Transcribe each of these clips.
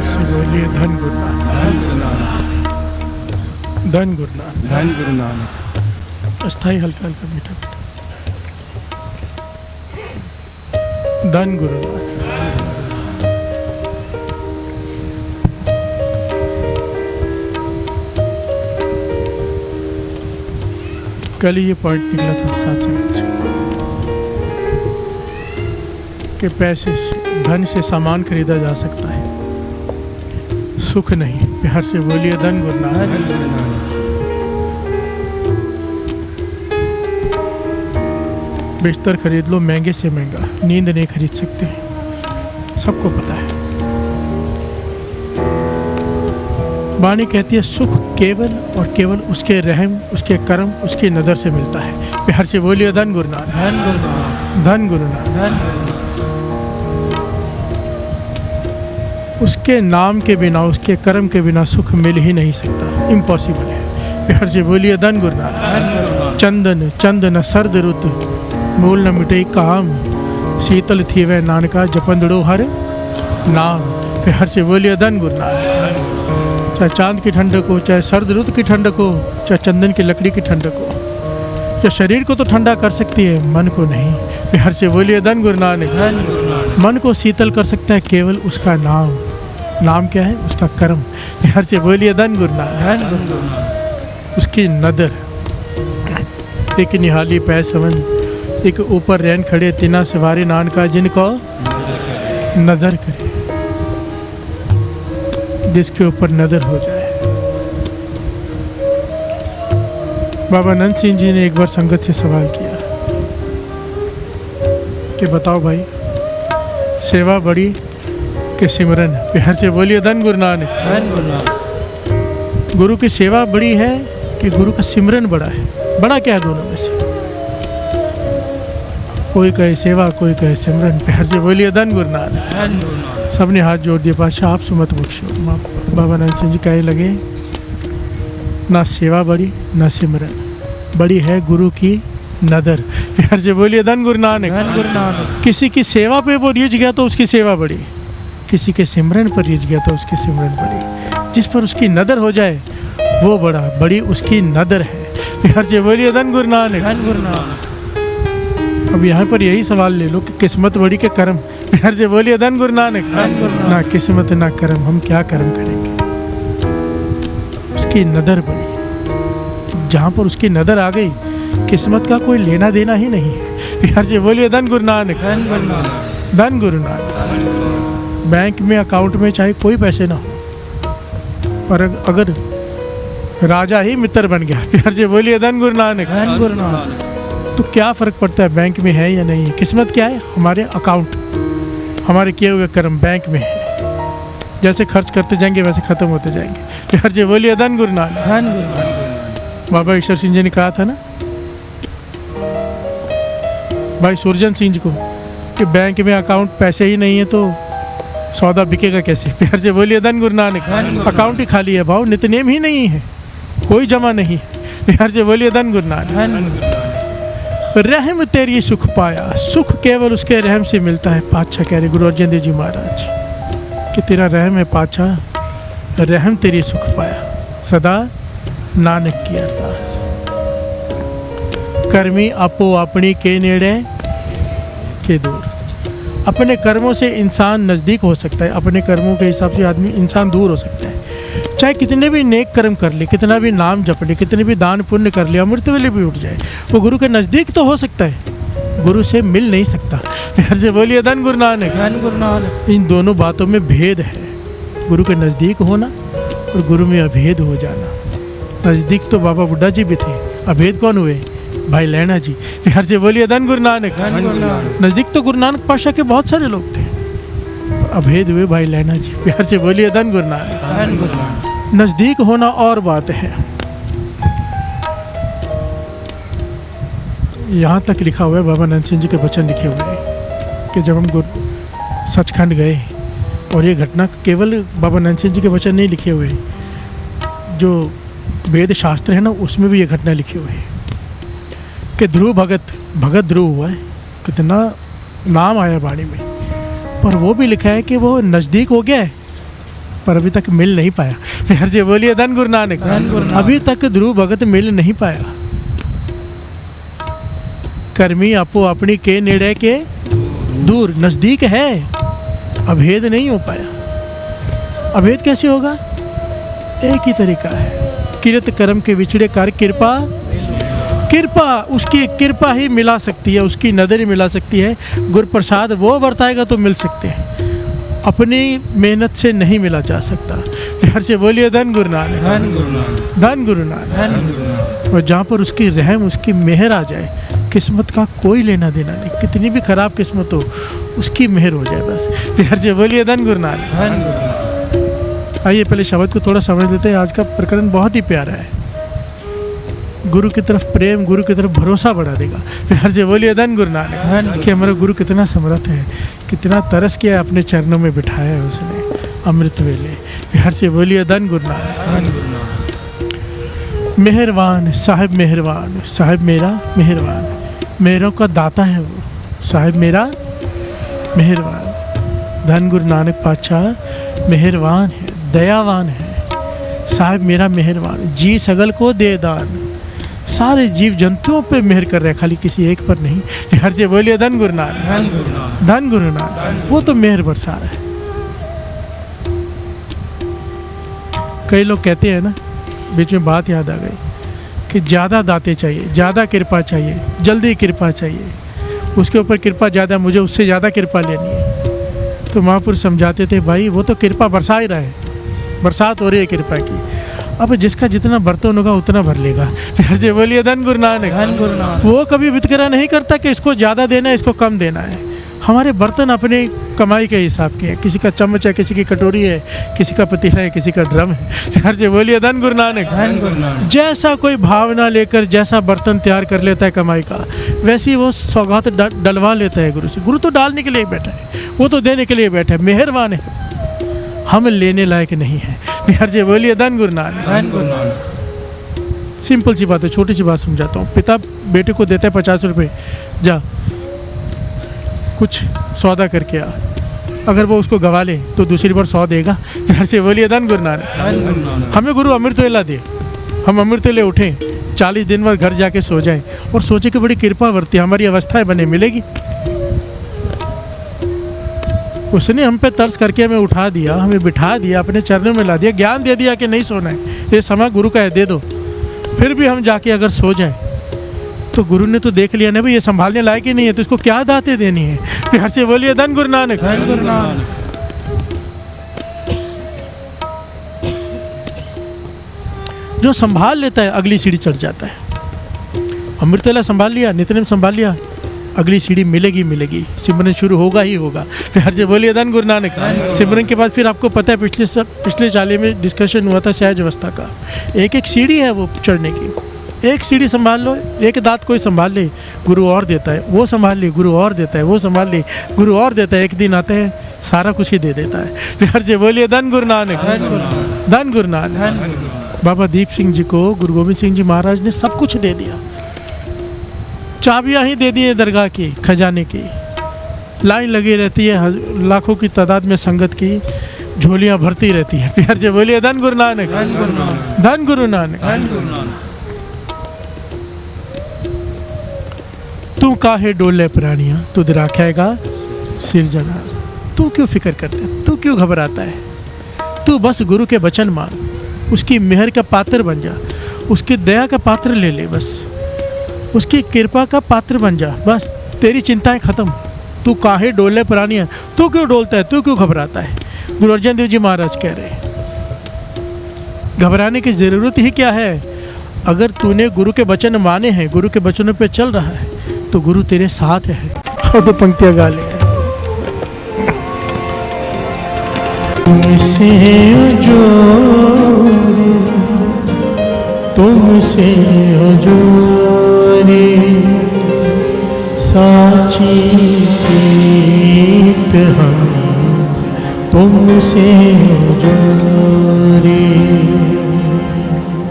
से बोलिए धन गुरु नानक, धन गुरु नानक, धन गुरु नानक। धन गुरु नानक। अस्थाई हल्का हल्का मीठा मीठा। धन गुरु नानक। कल ही ये पॉइंट निकला था साथ संगत कि पैसे से, धन से सामान खरीदा जा सकता है, सुख नहीं। प्यार से बोलिए धन गुरु नानक। धन गुरु नानक। बिस्तर खरीद लो महंगे से महंगा, नींद नहीं खरीद सकते, सबको पता है। वाणी कहती है सुख केवल और केवल उसके रहम, उसके कर्म, उसकी नज़र से मिलता है। प्यार से बोलिए धन गुरु नानक। धन गुरु नानक। धन गुरु नानक। धन गुरु नानक। उसके नाम के बिना, उसके कर्म के बिना सुख मिल ही नहीं सकता, इम्पॉसिबल है। प्यार से बोलिए धन गुरु नानक। धन गुरु नानक। चंदन चंदन सर्द रुत, मूल न मिटे काम, शीतल थी वह नानका जपंदड़ो हर नाम। प्यार से बोलिए धन गुरु नानक। चाहे चांद की ठंडक हो, चाहे सर्द रुत की ठंडक हो, चाहे चंदन की लकड़ी की ठंडक हो, या शरीर को तो ठंडा कर सकती है, मन को नहीं। प्यार से बोलिए धन गुरु नानक। धन गुरु नानक। मन को शीतल कर सकता है केवल उसका नाम। नाम क्या है? उसका कर्म। प्यार से बोलिए धन गुरु नानक। धन गुरु नानक। उसकी नदर, एक निहाली पै समन, एक ऊपर रैन खड़े तिना सवारी नानका जिनको नजर करे, जिसके ऊपर नजर हो जाए। बाबा नंद सिंह जी ने एक बार संगत से सवाल किया कि बताओ भाई, सेवा बड़ी कि सिमरन? प्यार से बोलिए धन गुरु नानक। धन गुरु नानक। गुरु की सेवा बड़ी है कि गुरु का सिमरन बड़ा है? बड़ा क्या है दोनों में से? कोई कहे सेवा, कोई कहे सिमरन। प्यार से बोलिए धन गुरु नानक। धन गुरु नानक। सबने हाथ जोड़ दिए, पातशाह आप सुमत बख्शो। बाबा नंद सिंह जी कहने लगे, ना सेवा बड़ी ना सिमरन, बड़ी है गुरु की नदर। प्यार से बोलिए धन गुरु नानक। धन गुरु नानक। किसी की सेवा पे वो रिझ गया तो उसकी सेवा बड़ी, किसी के सिमरन पर रिझ गया तो उसकी सिमरन बड़ी। जिस पर उसकी नदर हो जाए वो बड़ा, बड़ी उसकी नदर है। प्यार से बोलिए धन गुरु नानक। धन गुरु नानक। अब यहाँ पर यही सवाल ले लो कि किस्मत बड़ी के कर्म? प्यार से बोलिए धन गुरु नानक। धन गुरु नानक। ना किस्मत ना कर्म, हम क्या कर्म करेंगे? उसकी नदर बड़ी, जहाँ पर उसकी नदर आ गई किस्मत का कोई लेना देना ही नहीं है। प्यार से बोलिए धन गुरु नानक। धन गुरु नानक। धन गुरु नानक। बैंक में अकाउंट में चाहे कोई पैसे ना हो, पर अगर राजा ही मित्र बन गया, प्यार से बोलिए धन गुरु नानक। धन गुरु नानक। तो क्या फ़र्क पड़ता है बैंक में है या नहीं है? किस्मत क्या है? हमारे अकाउंट, हमारे किए हुए कर्म बैंक में है। जैसे खर्च करते जाएंगे वैसे ख़त्म होते जाएंगे। प्यार से बोलिए धन गुरु नानक। धन गुरु नानक। बाबा ईश्वर सिंह जी ने कहा था ना भाई सुरजन सिंह जी को कि बैंक में अकाउंट पैसे ही नहीं है तो सौदा बिकेगा कैसे? प्यार से बोलिए धन गुरु नानक। अकाउंट ही खाली है भाव, नितनेम ही नहीं है, कोई जमा नहीं है। प्यार से बोलिए धन गुरु नानक। धन गुरु नानक। रहम तेरी सुख पाया, सुख केवल उसके रहम से मिलता है। पातशाह कह रहे गुरु अर्जन देव जी महाराज कि तेरा रहम है पातशाह, रहम तेरी सुख पाया, सदा नानक की अरदास। कर्मी आपो अपनी के नेड़े के दूर। अपने कर्मों से इंसान नज़दीक हो सकता है, अपने कर्मों के हिसाब से आदमी इंसान दूर हो सकता है। चाहे कितने भी नेक कर्म कर ले, कितना भी नाम जप ले, कितने भी दान पुण्य कर ले, अमृत वेले भी उठ जाए, वो गुरु के नज़दीक तो हो सकता है, गुरु से मिल नहीं सकता। प्यार से बोलिए धन गुरु नानक। धन गुरु नानक। इन दोनों बातों में भेद है, गुरु के नज़दीक होना और गुरु में अभेद हो जाना। नज़दीक तो बाबा बुड्ढा जी भी थे, अभेद कौन हुए? भाई लैना जी। प्यार से बोलिए धन गुरु नानक। धन गुरु नानक। नज़दीक तो गुरु नानक पातशाह के बहुत सारे लोग थे, अभेद हुए भाई लैना जी। प्यार से बोलिए धन गुरु नानक। धन गुरु नानक। नज़दीक होना और बात है। यहाँ तक लिखा हुआ है, बाबा नंद सिंह जी के वचन लिखे हुए हैं कि जब हम सचखंड गए, और ये घटना केवल बाबा नंद सिंह जी के वचन नहीं लिखे हुए, जो वेद शास्त्र है ना उसमें भी ये घटना लिखी हुई है कि ध्रुव भगत ध्रुव हुआ है। कितना नाम आया वाणी में, पर वो भी लिखा है कि वो नज़दीक हो गया है पर अभी तक मिल नहीं पाया। प्यार से बोलिए धन गुरु नानक। अभी तक ध्रुव भगत मिल नहीं पाया। कर्मी आपो अपनी के नेड़े के दूर, नजदीक है, अभेद नहीं हो पाया। अभेद कैसे होगा? एक ही तरीका है, किरत कर्म के विछड़े कर कृपा, कृपा उसकी कृपा ही मिला सकती है, उसकी नज़र ही मिला सकती है। गुरु प्रसाद वो बरताएगा तो मिल सकते हैं, अपनी मेहनत से नहीं मिला जा सकता। प्यार से बोलिए धन गुरु नानक, धन गुरु नानक, धन गुरु नानक। धन गुरु नानक। और जहाँ पर उसकी रहम, उसकी मेहर आ जाए, किस्मत का कोई लेना देना नहीं, कितनी भी खराब किस्मत हो उसकी मेहर हो जाए बस। प्यार से बोलिए धन गुरु नानक, धन गुरु नानक। आइए पहले शब्द को थोड़ा समझ लेते हैं। आज का प्रकरण बहुत ही प्यारा है। गुरु की तरफ प्रेम, गुरु की तरफ भरोसा बढ़ा देगा। प्यार से बोलिए धन गुरु नानक। कि हमारा गुरु कितना समर्थ है, कितना तरस किया अपने चरणों में बिठाया है उसने अमृत वेले। प्यार से बोलिए धन गुरु नानक। धन गुरु नानक। मेहरबान साहिब, मेहरबान साहिब मेरा मेहरबान, मेहरों का दाता है वो साहिब मेरा मेहरबान। धन गुरु नानक पातशाह मेहरबान है, दयावान है, साहिब मेरा मेहरबान, जी सगल को दे दान। सारे जीव जंतुओं पे मेहर कर रहे हैं, खाली किसी एक पर नहीं। प्यार से बोलिए धन गुरु नानक, धन गुरु नानक। धन गुरु नानक। वो तो मेहर बरसा रहा है। कई लोग कहते हैं ना, बीच में बात याद आ गई कि ज़्यादा दाते चाहिए, ज़्यादा कृपा चाहिए, जल्दी कृपा चाहिए, उसके ऊपर कृपा ज़्यादा, मुझे उससे ज़्यादा कृपा लेनी है। तो महापुरुष समझाते थे, भाई वो तो कृपा बरसा ही रहा है, बरसात हो रही है कृपा की। अब जिसका जितना बर्तन होगा उतना भर लेगा। प्यार से बोलिए धन गुरु नानक, धन गुरु नानक। वो कभी वितकरा नहीं करता कि इसको ज़्यादा देना है, इसको कम देना है। हमारे बर्तन अपने कमाई के हिसाब के हैं, किसी का चम्मच है, किसी की कटोरी है, किसी का पतीला है, किसी का ड्रम है। प्यार से बोलिए धन गुरु नानक। धन गुरु नानक। जैसा कोई भावना लेकर जैसा बर्तन तैयार कर लेता है कमाई का, वैसे ही वो सौगात डलवा लेता है गुरु से। गुरु तो डालने के लिए बैठा है, वो तो देने के लिए बैठा है, मेहरबान है, हम लेने लायक नहीं है। प्यार से बोलिए धन गुरु नानक। धन गुरु नानक। सिंपल सी बात है, छोटी सी बात समझाता हूँ। पिता बेटे को देता है 50 रुपये, जा कुछ सौदा करके आ। अगर वो उसको गवा ले तो दूसरी बार 100 देगा। प्यार से बोलिए धन गुरु नानक। धन गुरु नानक। हमें गुरु अमृत वेला दे, हम अमृत वेले उठें, 40 दिन बाद घर जाके सो जाएं और सोचे कि बड़ी कृपा वर्ती, हमारी अवस्थाएं बने, मिलेगी। उसने हम पे तरस करके हमें उठा दिया, हमें बिठा दिया, अपने चरणों में ला दिया, ज्ञान दे दिया कि नहीं सोना है, ये समय गुरु का है, दे दो। फिर भी हम जाके अगर सो जाएं तो गुरु ने तो देख लिया ना भाई, ये संभालने लायक ही नहीं है, तो इसको क्या दातें देनी है। प्यार से बोलिए धन गुरु नानक। धन गुरु नानक। जो संभाल लेता है अगली सीढ़ी चढ़ जाता है। अमृत वेला संभाल लिया, नित्यनेम संभाल लिया, अगली सीढ़ी मिलेगी मिलेगी, सिमरन शुरू होगा ही होगा। प्यार से बोलिए धन गुरु नानक। सिमरन के बाद फिर आपको पता है, पिछले चाले में डिस्कशन हुआ था सहज अवस्था का। एक एक सीढ़ी है वो चढ़ने की, एक सीढ़ी संभाल लो, एक दांत कोई संभाल ले, गुरु और देता है, वो संभाल ले, गुरु और देता है, वो संभाल ले, गुरु और देता है। एक दिन आते हैं सारा कुछ ही दे देता है। प्यार से बोलिए धन गुरु नानक, धन गुरु नानक। बाबा दीप सिंह जी को गुरु गोविंद सिंह जी महाराज ने सब कुछ दे दिया, चाबियां ही दे दी है दरगाह की, खजाने की। लाइन लगी रहती है, लाखों की तादाद में संगत की झोलियां भरती रहती है। प्यार से बोलिए धन गुरु नानक, धन गुरु नानक। तू काहे डोले प्राणियां, तुझ राखेगा सिरजना। तू क्यों फिक्र करता है, तू क्यों घबराता है? तू बस गुरु के वचन मान, उसकी मेहर का पात्र बन जा, उसकी दया का पात्र ले ले, बस उसकी कृपा का पात्र बन जा, बस तेरी चिंताएं खत्म। तू काहे डोले प्राणियां, तू क्यों डोलता है, तू क्यों घबराता है? गुरु अर्जन देव जी महाराज कह रहे हैं, घबराने की ज़रूरत ही क्या है? अगर तूने गुरु के वचन माने हैं, गुरु के वचनों पे चल रहा है, तो गुरु तेरे साथ है। और तो पंक्तियां गा ले, तुमसे जो तुमसे जोरी साची प्रीत हम, तुमसे जोरी,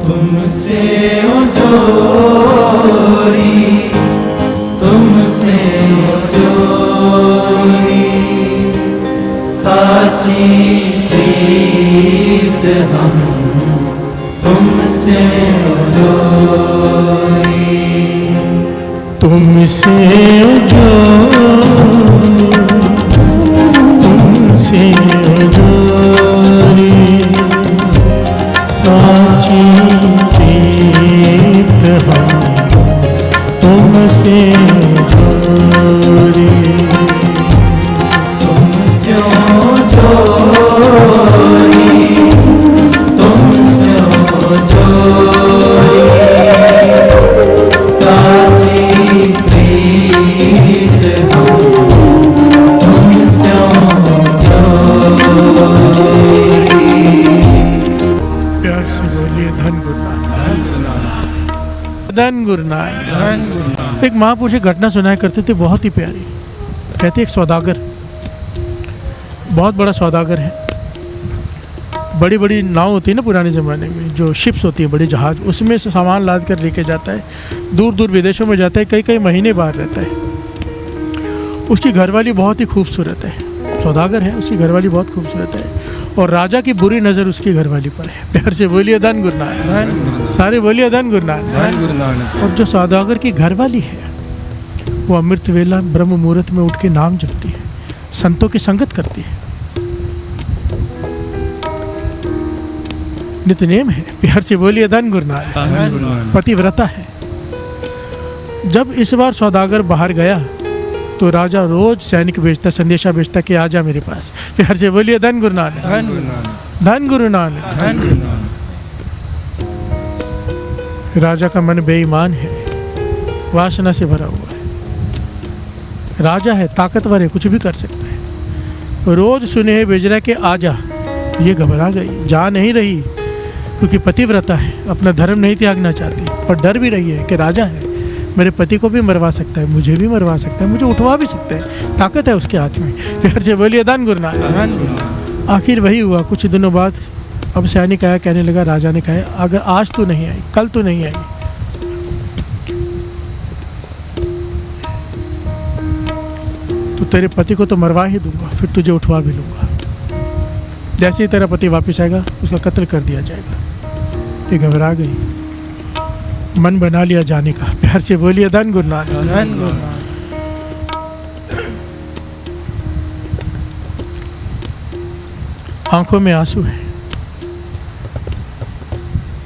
तुमसे जोरी, तुमसे जोरी साची प्रीत हम तुमसे जोड़ी, तुमसे तुमसे जोड़ी, साची प्रीत हम तुमसे जोड़ी, तुमसे जोड़ी, तुमसे जोड़ी, साची प्रीत हम तुमसे जोड़ी। प्यार से बोलिए धन गुरु नानक, धन गुरु नानक। एक महापुरुष एक घटना सुनाया करते थे, बहुत ही प्यारी। कहते एक सौदागर, बहुत बड़ा सौदागर है, बड़ी बड़ी नाव होती है ना पुराने ज़माने में, जो शिप्स होती है, बड़े जहाज, उसमें से सामान लाद कर लेके जाता है, दूर दूर विदेशों में जाता है, कई कई महीने बाहर रहता है। उसकी घरवाली बहुत ही खूबसूरत है, सौदागर है, उसकी घरवाली बहुत खूबसूरत है, और राजा की बुरी नज़र उसकी घरवाली पर है। प्यार से बोलिए धन गुरु नानक, सारे बोलिए धन गुरु नानक। गुरु नानक। और जो सौदागर की घरवाली है, वो अमृत वेला ब्रह्म मुहूर्त में उठ के नाम जपती है, संतों की संगत करती है, नित्यनेम है। प्यार से बोलिए धन गुरु नानक। पतिव्रता है। जब इस बार सौदागर बाहर गया तो राजा रोज सैनिक भेजता, संदेशा भेजता कि आ जा मेरे पास। प्यार से बोलिए धन गुरु नानक, धन गुरु नानक। राजा का मन बेईमान है, वासना से भरा हुआ है। राजा है, ताकतवर है, कुछ भी कर सकता है। रोज सुने भेज रहा है कि आ जा। ये घबरा गई, जा नहीं रही, क्योंकि पतिव्रता है, अपना धर्म नहीं त्यागना चाहती, पर डर भी रही है कि राजा है, मेरे पति को भी मरवा सकता है, मुझे भी मरवा सकता है, मुझे उठवा भी सकता है, ताकत है उसके हाथ में। प्यार से बोलिए धन गुरु नानक। आखिर वही हुआ। कुछ दिनों बाद अब सैनिक आया, कहने लगा, राजा ने कहा अगर आज तो नहीं आई, कल तो नहीं आई, तो तेरे पति को तो मरवा ही दूंगा, फिर तुझे उठवा भी लूंगा। जैसे ही तेरा पति वापस आएगा उसका कत्ल कर दिया जाएगा। ये घबरा गई, मन बना लिया जाने का। प्यार से बोलिए धन गुरु नानक। आंखों में आंसू है,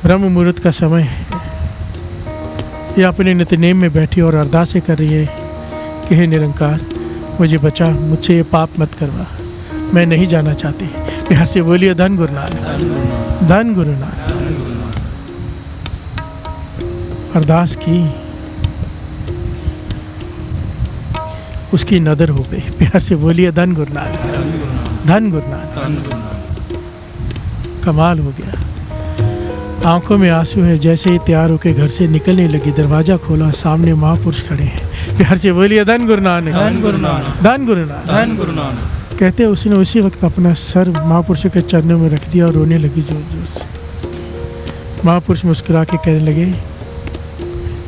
ब्रह्म मुहूर्त का समय है। ये अपने नित्यनेम में बैठी और अरदासें कर रही है कि हे निरंकार, मुझे बचा, मुझसे ये पाप मत करवा, मैं नहीं जाना चाहती। प्यार से बोलिए धन गुरु नानक, धन गुरु नानक। अरदास की, उसकी नदर हो गई। प्यार से बोलिए धन गुरु नानक, धन गुरु नानक। कमाल हो गया। आंखों में आंसू है। जैसे ही तैयार होकर घर से निकलने लगी, दरवाजा खोला, सामने महापुरुष खड़े हैं। प्यार से बोलिए धन गुरु नानक, धन गुरु नानक, धन गुरु नानक, धन गुरु नानक। कहते उसने उसी वक्त अपना सर महापुरुषों के चरणों में रख दिया और रोने लगी जोर जोर से। महापुरुष मुस्कुरा के कहने लगे,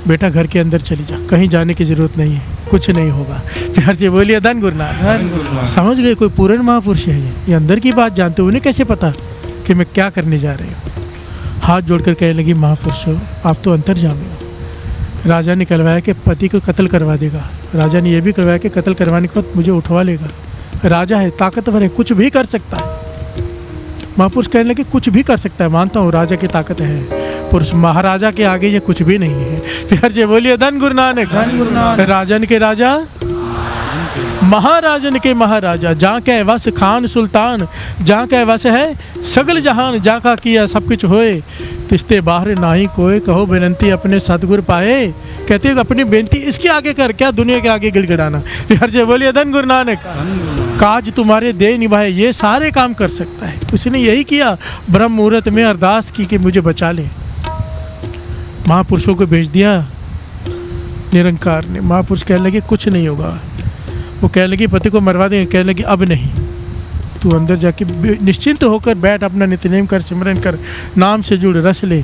बेटा घर के अंदर चली जा, कहीं जाने की जरूरत नहीं है, कुछ नहीं होगा। प्यार से बोलिए धन गुरु नानक। समझ गए, कोई पूर्ण महापुरुष है ये अंदर की बात जानते। उन्हें कैसे पता कि मैं क्या करने जा रही हूँ। हाथ जोड़कर कहने लगी, महापुरुषों आप तो अंतर्यामी हो। राजा ने कहलवाया कि पति को कत्ल करवा देगा। राजा ने यह भी करवाया कि कत्ल करवाने के बाद मुझे उठवा लेगा। राजा है, ताकतवर है, कुछ भी कर सकता है। महापुरुष कहने लगे, कुछ भी कर सकता है, मानता हूँ राजा की ताकत है, पुरुष महाराजा के आगे ये कुछ भी नहीं है। प्यार से बोलिए धन गुरु नानक, धन गुरु नानक। राजन के राजा, महाराजन के महाराजा, जहाँ के वस खान सुल्तान, जहाँ के वस है सगल जहान, जहाँ का किया सब कुछ होए, तिस्ते बाहर नाही कोई, कहो बेनती अपने सतगुरु पाए। कहते हैं अपनी बेनती इसके आगे कर, क्या दुनिया के आगे गिड़गिड़ाना। प्यार से बोलिए धन गुरु नानक। काज तुम्हारे दे निभाए, ये सारे काम कर सकता है। उसने यही किया, ब्रह्म मुहूर्त में अरदास की कि मुझे बचा ले। महापुरुषों को भेज दिया निरंकार ने। महापुरुष कहने लगे कुछ नहीं होगा। वो कहने लगी पति को मरवा देंगे। कहने लगी अब नहीं, तू अंदर जाके निश्चिंत होकर बैठ, अपना नित्यनेम कर, सिमरन कर, नाम से जुड़, रस ले।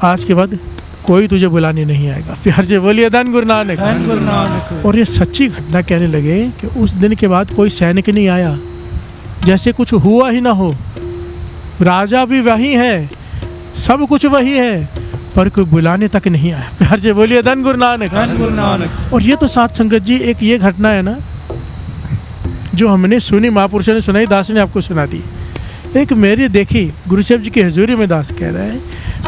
आज के बाद कोई तुझे बुलाने नहीं आएगा। प्यार से बोलिए धन गुरु नानक, धन गुरु नानक। और ये सच्ची घटना कहने लगे कि उस दिन के बाद कोई सैनिक नहीं आया जैसे कुछ हुआ ही ना हो। राजा भी वही है, सब कुछ वही है, पर कोई बुलाने तक नहीं आया। प्यार से बोलिए धन गुरु नानक। धन गुरु नानक। और ये तो साथ संगत जी एक ये घटना है ना जो हमने सुनी, महापुरुषों ने सुनाई, दास ने आपको सुना दी। एक मेरी देखी गुरु साहब जी की हजूरी में दास कह रहा है,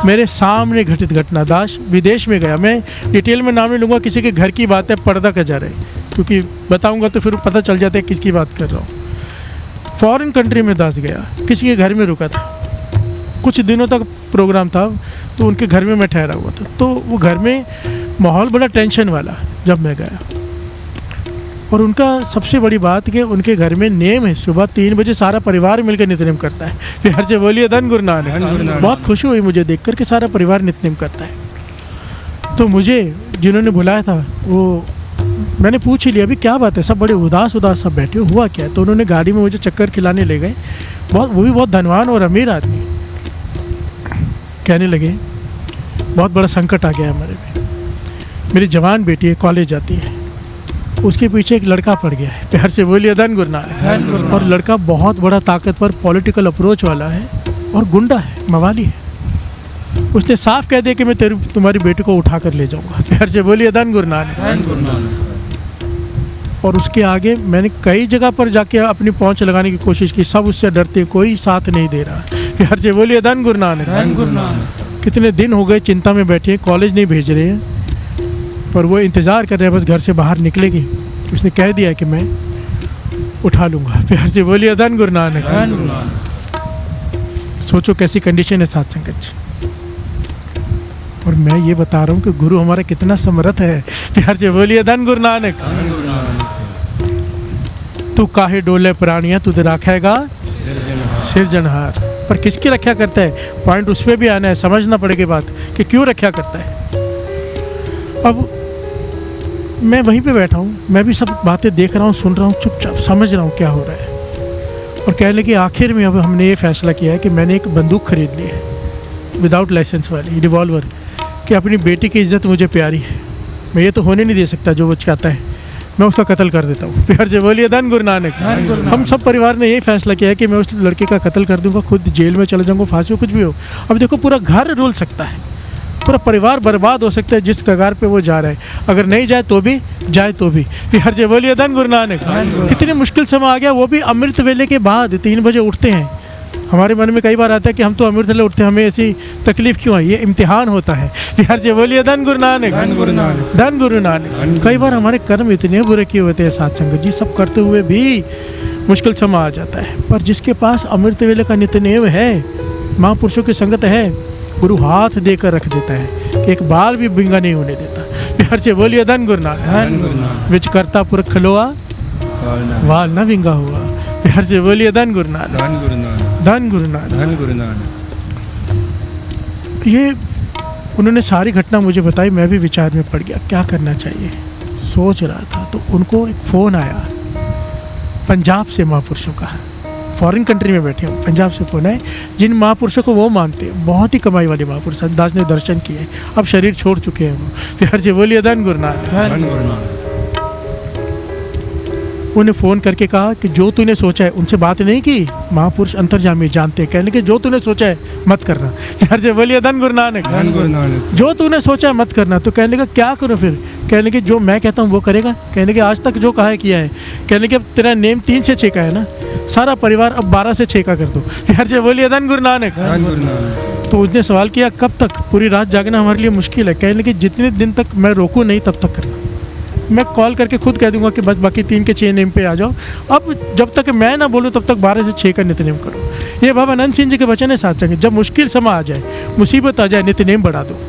मेरे सामने घटित घटना। दास विदेश में गया, मैं डिटेल में नाम नहीं लूँगा, किसी के घर की बात है, पर्दा का जा रहा है, क्योंकि बताऊँगा तो फिर पता चल जाता है किसकी बात कर रहा हूँ। फॉरेन कंट्री में दास गया, किसी के घर में रुका था, कुछ दिनों तक प्रोग्राम था, तो उनके घर में मैं ठहरा हुआ था। तो वो घर में माहौल बड़ा टेंशन वाला जब मैं गया। और उनका सबसे बड़ी बात कि उनके घर में नेम है, सुबह 3 बजे सारा परिवार मिलकर नित्यनेम करता है। प्यार से बोलिए धन गुरु नानक। बहुत खुशी हुई मुझे देख कर के सारा परिवार नित्यनेम करता है। तो मुझे जिन्होंने बुलाया था वो मैंने पूछ ही लिया, अभी क्या बात है, सब बड़े उदास सब बैठे हो, हुआ क्या है? तो उन्होंने गाड़ी में मुझे चक्कर खिलाने ले गए। वो भी बहुत धनवान और अमीर आदमी। कहने लगे बहुत बड़ा संकट आ गया हमारे में, मेरी जवान बेटी है, कॉलेज जाती है, उसके पीछे एक लड़का पड़ गया है। प्यार से बोलिए धन गुरु नानक। और लड़का बहुत बड़ा ताकतवर पॉलिटिकल अप्रोच वाला है और गुंडा है, मवाली है। उसने साफ कह दिया कि मैं तुम्हारी बेटी को उठा कर ले जाऊंगा। प्यार से बोलिए धन गुरु नानक। और उसके आगे मैंने कई जगह पर जाके अपनी पहुंच लगाने की कोशिश की, सब उससे डरते, कोई साथ नहीं दे रहा। प्यार से बोलिए धन गुरु नानक। कितने दिन हो गए चिंता में बैठे, कॉलेज नहीं भेज रहे हैं, पर वो इंतज़ार कर रहे हैं बस घर से बाहर निकलेगी। उसने कह दिया कि मैं उठा लूँगा। प्यार से बोलिए धन गुरु नानक। सोचो कैसी कंडीशन है साथ संगत जी। और मैं ये बता रहा हूँ कि गुरु हमारा कितना समर्थ है। प्यार से बोलिए धन गुरु नानक। तू काहे डोले प्राणिया तुझ रखेगा सिरजनहार। पर किसकी रक्षा करता है, पॉइंट उस पर भी आना है, समझना पड़ेगी बात कि क्यों रक्षा करता है। अब मैं वहीं पे बैठा हूँ, मैं भी सब बातें देख रहा हूँ, सुन रहा हूँ, चुपचाप समझ रहा हूँ क्या हो रहा है। और कहने लगे आखिर में अब हमने ये फैसला किया है कि मैंने एक बंदूक खरीद ली है, विदाउट लाइसेंस वाली रिवॉल्वर, कि अपनी बेटी की इज्जत मुझे प्यारी है, मैं ये तो होने नहीं दे सकता जो वो चाहता है, मैं उसका कत्ल कर देता हूँ। प्यार से बोलिए धन गुरु नानक। हम सब परिवार ने यही फैसला किया है कि मैं उस लड़के का कत्ल कर दूंगा, खुद जेल में चले जाऊँगा, फांसी हो, कुछ भी हो। अब देखो पूरा घर रुल सकता है, पूरा परिवार बर्बाद हो सकता है जिस कगार पे वो जा रहा है। अगर नहीं जाए तो भी, जाए तो भी। प्यार से बोलिए धन गुरु नानक। कितनी मुश्किल समय आ गया, वो भी अमृत वेले के बाद 3 बजे उठते हैं। हमारे मन में कई बार आता है कि हम तो अमृत वेले उठते हैं, हमें ऐसी तकलीफ क्यों है, ये इम्तिहान होता है। प्यार से बोलिए धन गुरु नानक। धन गुरु नानक। कई बार हमारे कर्म इतने बुरे किए होते हैं साथ संगत जी, सब करते हुए भी मुश्किल समय आ जाता है। पर जिसके पास अमृत वेले का नित्यनेम है, महापुरुषों की संगत है, गुरु हाथ देकर रख देता है कि एक बाल भी बिंगा नहीं होने देता। प्यार से बोलिए धन गुरु नानक। विच करता पुरख खलोआ वाल न विंगा हुआ। प्यार से बोलिए धन गुरु नानक। धन गुरु नानक। धन गुरु नानक। ये उन्होंने सारी घटना मुझे बताई, मैं भी विचार में पड़ गया क्या करना चाहिए, सोच रहा था। तो उनको एक फ़ोन आया पंजाब से, महापुरुषों का, फॉरेन कंट्री में बैठे हूँ, पंजाब से फ़ोन है, जिन महापुरुषों को वो मानते हैं, बहुत ही कमाई वाले महापुरुष, दास ने दर्शन किए, अब शरीर छोड़ चुके हैं वो। प्यार से बोलिए धन गुरु नानक। उन्हें फ़ोन करके कहा कि जो तूने सोचा है, उनसे बात नहीं की, महापुरुष अंतर्जामी जानते हैं, कहने के जो तूने सोचा है मत करना। प्यार से बोलिए धन गुरु नानक। जो तूने सोचा है मत करना। तो कहने का क्या करूँ फिर, कहने के जो मैं कहता हूँ वो करेगा। कहने के आज तक जो कहा है किया है। कहने के अब तेरा नेम 3 से 6 का है ना, सारा परिवार अब 12 से 6 का कर दो। प्यार से बोलिए धन गुरु नानक। तो उसने सवाल किया कब तक, पूरी रात जागना हमारे लिए मुश्किल है। कहने के जितने दिन तक मैं रोकूँ नहीं तब तक करना, मैं कॉल करके खुद कह दूंगा कि बस बाकी 3 के 6 नेम पे आ जाओ, अब जब तक मैं ना बोलूँ तब तक 12 से 6 का नित्यनेम करो। ये बाबा अनंत सिंह जी के वचन है साथ संग। जब मुश्किल समय आ जाए, मुसीबत आ जाए, नित्यनेम बढ़ा दो,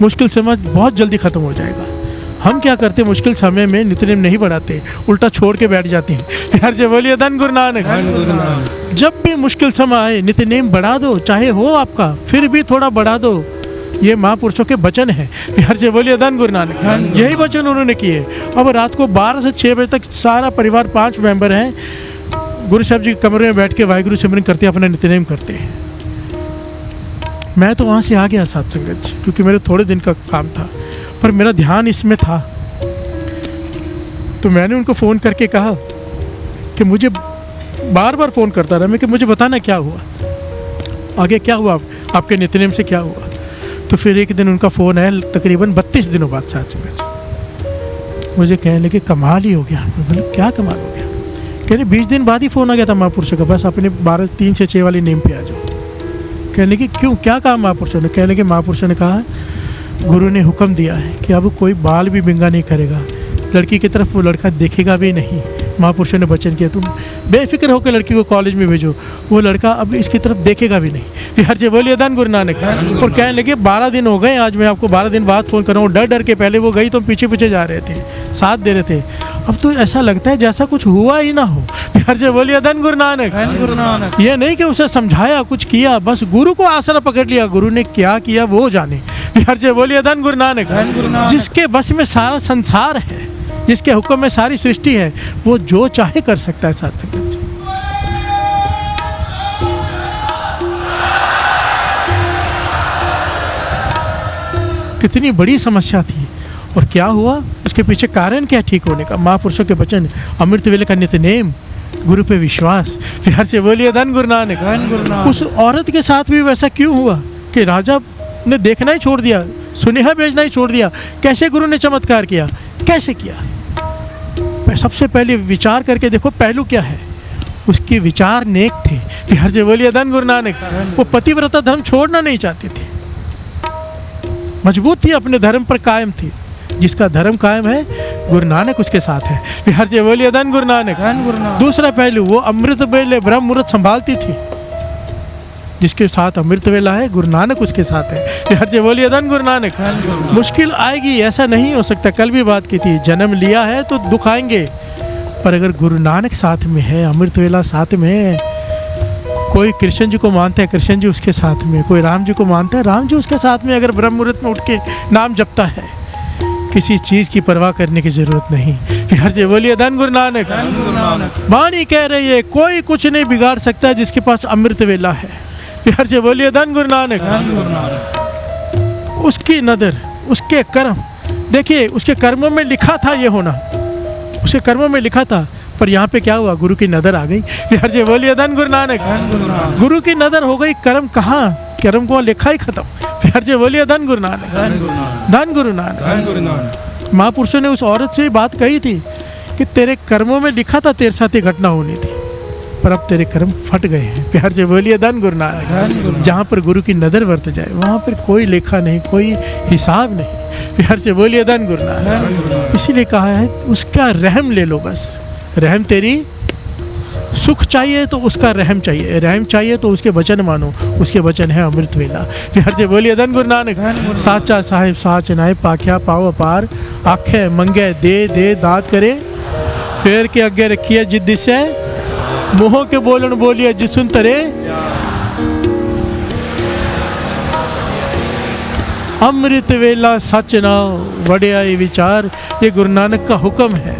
मुश्किल समय बहुत जल्दी ख़त्म हो जाएगा। हम क्या करते, मुश्किल समय में नित्यनेम नहीं बढ़ाते, उल्टा छोड़ के बैठ जाते हैं। प्यार से बोलिए धन गुरु नानक। जब भी मुश्किल समय आए, नित्यनेम बढ़ा दो, चाहे हो आपका फिर भी थोड़ा बढ़ा दो। ये महापुरुषों के वचन है। प्यार से बोलिए धन गुरु नानक। यही वचन उन्होंने किए। अब रात को 12 से 6 बजे तक सारा परिवार, 5 मेंबर हैं, गुरु साहब जी के कमरे में बैठ के वाहिगुरु सिमरन करते, अपना नित्यनेम करते हैं। मैं तो वहाँ से आ गया साथ संगत जी, क्योंकि मेरे थोड़े दिन का काम था, पर मेरा ध्यान इसमें था। तो मैंने उनको फ़ोन करके कहा कि मुझे बार बार फ़ोन करता रहा मैं कि मुझे बताना क्या हुआ, आगे क्या हुआ, आपके नित्यनेम से क्या हुआ। तो फिर एक दिन उनका फ़ोन आया तकरीबन 32 दिनों बाद सचमुच। मुझे कहने लगे कमाल ही हो गया। मैं बोला क्या कमाल हो गया? कहने 20 दिन बाद ही फ़ोन आ गया था महापुरुषों का, बस अपने 3 से 6 वाली नेम पे आ जाओ। कहने की क्यों, क्या कहा महापुरुषों ने? कहने के महापुरुषों ने कहा गुरु ने हुक्म दिया है कि अब कोई बाल भी बिंगा नहीं करेगा, लड़की की तरफ वो लड़का देखेगा भी नहीं। महापुरुषों ने वचन किया तुम बेफिक्र होकर लड़की को कॉलेज में भेजो, वो लड़का अब इसकी तरफ देखेगा भी नहीं। फिर से बोलिए धन गुरु नानक। और कहने लगे 12 दिन हो गए, आज मैं आपको 12 दिन बाद फ़ोन कर रहा हूँ। डर डर के पहले वो गई तो पीछे पीछे जा रहे थे, साथ दे रहे थे, अब तो ऐसा लगता है जैसा कुछ हुआ ही ना हो। फिर से बोलिए धन गुरु नानक। ये नहीं कि उसे समझाया कुछ किया, बस गुरु को आसरा पकड़ लिया, गुरु ने क्या किया वो जाने। फिर से बोलिए धन गुरु नानक। जिसके बस में सारा संसार है, जिसके हुक्म में सारी सृष्टि है, वो जो चाहे कर सकता है। साथ संगत जी, कितनी बड़ी समस्या थी और क्या हुआ, उसके पीछे कारण क्या ठीक होने का? महापुरुषों के वचन, अमृत वेले का नित्यनेम, गुरु पे विश्वास। फिर से बोलिए धन गुरु नानक। उस औरत के साथ भी वैसा क्यों हुआ कि राजा ने देखना ही छोड़ दिया, सुनेहा भेजना ही छोड़ दिया? कैसे गुरु ने चमत्कार किया, कैसे किया? सबसे पहले विचार करके देखो पहलू क्या है। उसके विचार नेक थे। फिर से बोलिए धन गुरु नानक। वो पतिव्रता धर्म छोड़ना नहीं चाहती थी, मजबूत थी, अपने धर्म पर कायम थी। जिसका धर्म कायम है गुरु नानक उसके साथ है। फिर से बोलिए धन गुरु नानक। दूसरा पहलू, वो अमृत वेले ब्रह्म मुहूर्त संभालती थी। जिसके साथ अमृत वेला है गुरु नानक उसके साथ है। फिर से बोलिए धन गुरु नानक। मुश्किल आएगी, ऐसा नहीं हो सकता, कल भी बात की थी, जन्म लिया है तो दुख आएंगे, पर अगर गुरु नानक साथ में है, अमृत वेला साथ में है, कोई कृष्ण जी को मानता है कृष्ण जी उसके साथ में, कोई राम जी को मानता है राम जी उसके साथ में, अगर ब्रह्म मुहूर्त में उठ के नाम जपता है, किसी चीज़ की परवाह करने की ज़रूरत नहीं। फिर से बोलिए धन गुरु नानक। वाणी कह रही है कोई कुछ नहीं बिगाड़ सकता जिसके पास अमृत वेला है। फिर से बोलिए धन गुरु नानक। उसकी नज़र, उसके कर्म, देखिए उसके कर्मों में लिखा था ये होना, उसके कर्मों में लिखा था, पर यहाँ पे क्या हुआ, गुरु की नज़र आ गई। फिर से बोलिए धन गुरु नानक। गुरु की नज़र हो गई, कर्म कहाँ, कर्म को लिखा ही खत्म। फिर से बोलिए धन गुरु नानक। धन गुरु नानक। महापुरुषों ने उस औरत से बात कही थी कि तेरे कर्मों में लिखा था तेरे साथ ये घटना होनी थी, पर अब तेरे कर्म फट गए हैं। प्यार से बोलिए धन गुरु नानक। जहाँ पर गुरु की नज़र बरत जाए वहाँ पर कोई लेखा नहीं, कोई हिसाब नहीं। प्यार से बोलिए धन गुरु नानक। इसीलिए कहा है उसका रहम ले लो, बस रहम तेरी, सुख चाहिए तो उसका रहम चाहिए, रहम चाहिए तो उसके वचन मानो, उसके वचन है अमृत वेला। प्यार से बोलिए धन गुरु नानक। साचा साहिब साच नाय पाख्या पाओ अपार, आखे मंगे दे दे दात करे, फेर के अगे रखिए जिद से, मुँह के बोलन बोलिए जिसुन तरे, अमृत वेला सच नाम वड्याई विचार। ये गुरु नानक का हुक्म है।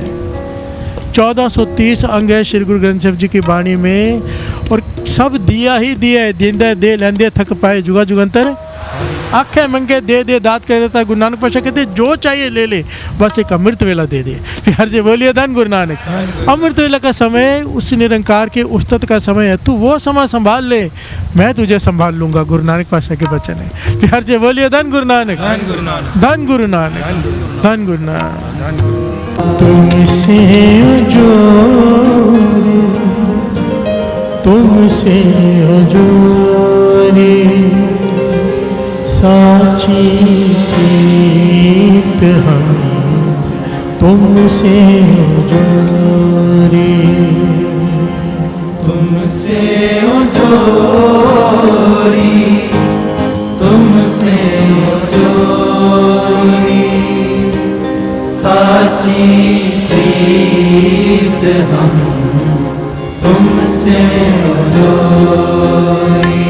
1430 अंग है श्री गुरु ग्रंथ साहिब जी की वाणी में, और सब दिया ही दिया है। देंदे दे लेंदे थक पाए जुगा जुगंतर, आखे मंगे दे दे दात कर देता। गुरु नानक पातशाह कहते जो चाहिए ले ले, बस एक अमृत वेला दे दे। फिर से बोलिए धन गुरु नानक। अमृत वेला का समय उस निरंकार के उस्तत का समय है, तू वो समय संभाल ले, मैं तुझे संभाल लूंगा। गुरु नानक पातशाह के वचन है। फिर से बोलिए धन गुरु नानक। धन गुरु नानक। धन गुरु नानक। तुमसे तुमसे जोरी साची प्रीत हम, तुमसे जोरी, तुमसे जोरी, तुमसे जोरी, साची प्रीत हम, तुमसे जोरी।